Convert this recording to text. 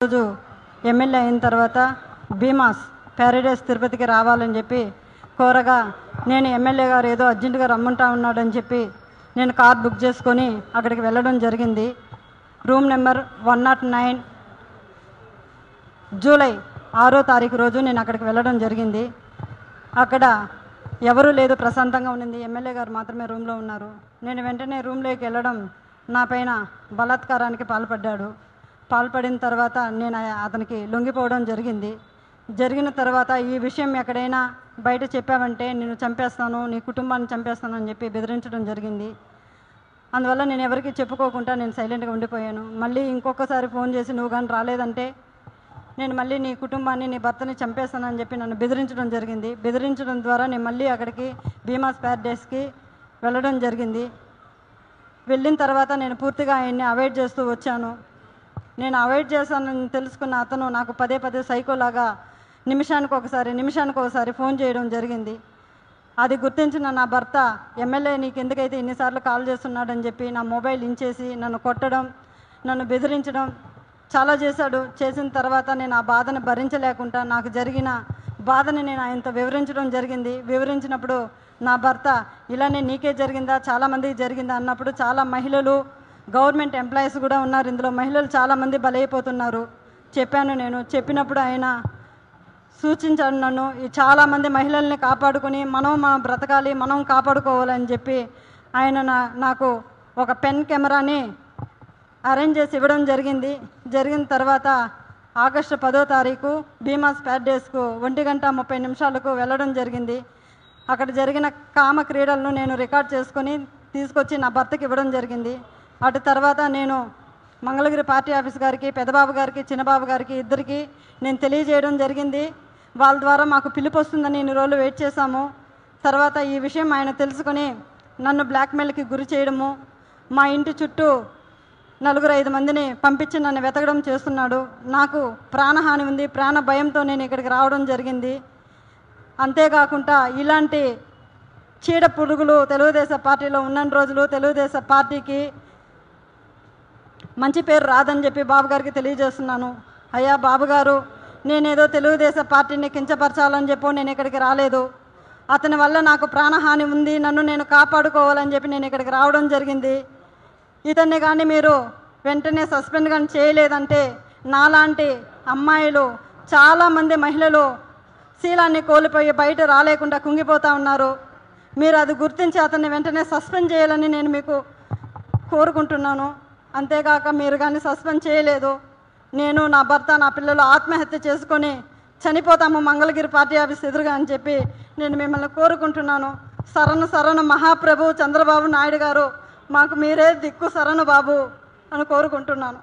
రోజు ఎమ్మెల్యే అయిన తర్వాత భీమాస్ ప్యారడైస్ తిరుపతికి రావాలని చెప్పి కోరగా నేను ఎమ్మెల్యే గారు ఏదో అర్జెంటుగా రమ్మంటా ఉన్నాడని చెప్పి నేను కార్ బుక్ చేసుకొని అక్కడికి వెళ్ళడం జరిగింది. రూమ్ నెంబర్ 109 జూలై 6వ తారీఖు రోజు నేను అక్కడికి వెళ్ళడం జరిగింది. అక్కడ ఎవరూ లేదు, ప్రశాంతంగా ఉండింది. ఎమ్మెల్యే గారు మాత్రమే రూమ్లో ఉన్నారు. నేను వెంటనే రూమ్లోకి వెళ్ళడం నా పైన బలాత్కారానికి పాల్పడిన తర్వాత నేను అతనికి లొంగిపోవడం జరిగింది. జరిగిన తర్వాత ఈ విషయం ఎక్కడైనా బయట చెప్పామంటే నేను చంపేస్తాను, నీ కుటుంబాన్ని చంపేస్తాను అని చెప్పి బెదిరించడం జరిగింది. అందువల్ల నేను ఎవరికి చెప్పుకోకుండా నేను సైలెంట్గా ఉండిపోయాను. మళ్ళీ ఇంకొకసారి ఫోన్ చేసి నువ్వు కానీ రాలేదంటే నేను మళ్ళీ నీ కుటుంబాన్ని, నీ భర్తని చంపేస్తానని చెప్పి నన్ను బెదిరించడం జరిగింది. బెదిరించడం ద్వారా నేను మళ్ళీ అక్కడికి భీమాస్ ప్యారడైస్కి వెళ్ళడం జరిగింది. వెళ్ళిన తర్వాత నేను పూర్తిగా ఆయన్ని అవాయిడ్ చేస్తూ వచ్చాను. నేను అవాయిడ్ చేశానని తెలుసుకున్న అతను నాకు పదే సైకోలాగా నిమిషానికి ఒకసారి ఫోన్ చేయడం జరిగింది. అది గుర్తించిన నా భర్త ఎమ్మెల్యే నీకు ఎందుకైతే ఇన్నిసార్లు కాల్ చేస్తున్నాడని చెప్పి నా మొబైల్ ఇంచేసి నన్ను కొట్టడం, నన్ను బెదిరించడం చాలా చేశాడు. చేసిన తర్వాత నేను ఆ బాధను భరించలేకుండా నాకు జరిగిన బాధని నేను ఆయనతో వివరించడం జరిగింది. వివరించినప్పుడు నా భర్త ఇలానే నీకే జరిగిందా, చాలామందికి జరిగిందా అన్నప్పుడు చాలా మహిళలు, గవర్నమెంట్ ఎంప్లాయీస్ కూడా ఉన్నారు ఇందులో, మహిళలు చాలామంది బలైపోతున్నారు చెప్పాను. నేను చెప్పినప్పుడు ఆయన సూచించాడు నన్ను ఈ చాలామంది మహిళల్ని కాపాడుకొని మనం బ్రతకాలి, మనం కాపాడుకోవాలని చెప్పి ఆయన నాకు ఒక పెన్ కెమెరాని అరేంజ్ చేసి ఇవ్వడం జరిగింది. జరిగిన తర్వాత ఆగస్టు 10వ తారీఖు భీమాస్ ప్యారడైస్కు 1:30 వెళ్ళడం జరిగింది. అక్కడ జరిగిన కామ క్రీడలను నేను రికార్డ్ చేసుకొని తీసుకొచ్చి నా భర్తకి ఇవ్వడం జరిగింది. అటు తర్వాత నేను మంగళగిరి పార్టీ ఆఫీస్ గారికి, పెద్దబాబు గారికి, చిన్నబాబు గారికి ఇద్దరికి నేను తెలియజేయడం జరిగింది. వాళ్ళ ద్వారా మాకు పిలుపు వస్తుందని ఇన్ని రోజులు వెయిట్ చేశాము. తర్వాత ఈ విషయం ఆయన తెలుసుకొని నన్ను బ్లాక్మెయిల్కి గురి చేయడము, మా ఇంటి చుట్టూ 4-5 మందిని పంపించి నన్ను వెతకడం చేస్తున్నాడు. నాకు ప్రాణహాని ఉంది, ప్రాణ భయంతో నేను ఇక్కడికి రావడం జరిగింది. అంతేకాకుండా ఇలాంటి చీడ పురుగులు తెలుగుదేశం పార్టీలో ఉన్న రోజులు తెలుగుదేశం పార్టీకి మంచి పేరు రాదని చెప్పి బాబు గారికి తెలియజేస్తున్నాను. అయ్యా బాబు గారు, నేనేదో తెలుగుదేశం పార్టీని కించపరచాలని చెప్పో నేను ఇక్కడికి రాలేదు. అతని వల్ల నాకు ప్రాణహాని ఉంది, నన్ను నేను కాపాడుకోవాలని చెప్పి నేను ఇక్కడికి రావడం జరిగింది. ఇతన్ని కానీ మీరు వెంటనే సస్పెండ్ కానీ చేయలేదంటే నాలాంటి అమ్మాయిలు చాలామంది మహిళలు శీలాన్ని కోల్పోయి బయట రాలేకుండా కుంగిపోతూ ఉన్నారు. మీరు అది గుర్తించి అతన్ని వెంటనే సస్పెండ్ చేయాలని నేను మీకు కోరుకుంటున్నాను. అంతేకాక మీరు కానీ సస్పెండ్ చేయలేదు, నేను, నా భర్త, నా పిల్లలు ఆత్మహత్య చేసుకొని చనిపోతాము మంగళగిరి పార్టీ ఆఫీస్ ఎదురుగా అని చెప్పి నేను మిమ్మల్ని కోరుకుంటున్నాను. శరణు మహాప్రభు చంద్రబాబు నాయుడు గారు, మాకు మీరే దిక్కు శరణు బాబు అని కోరుకుంటున్నాను.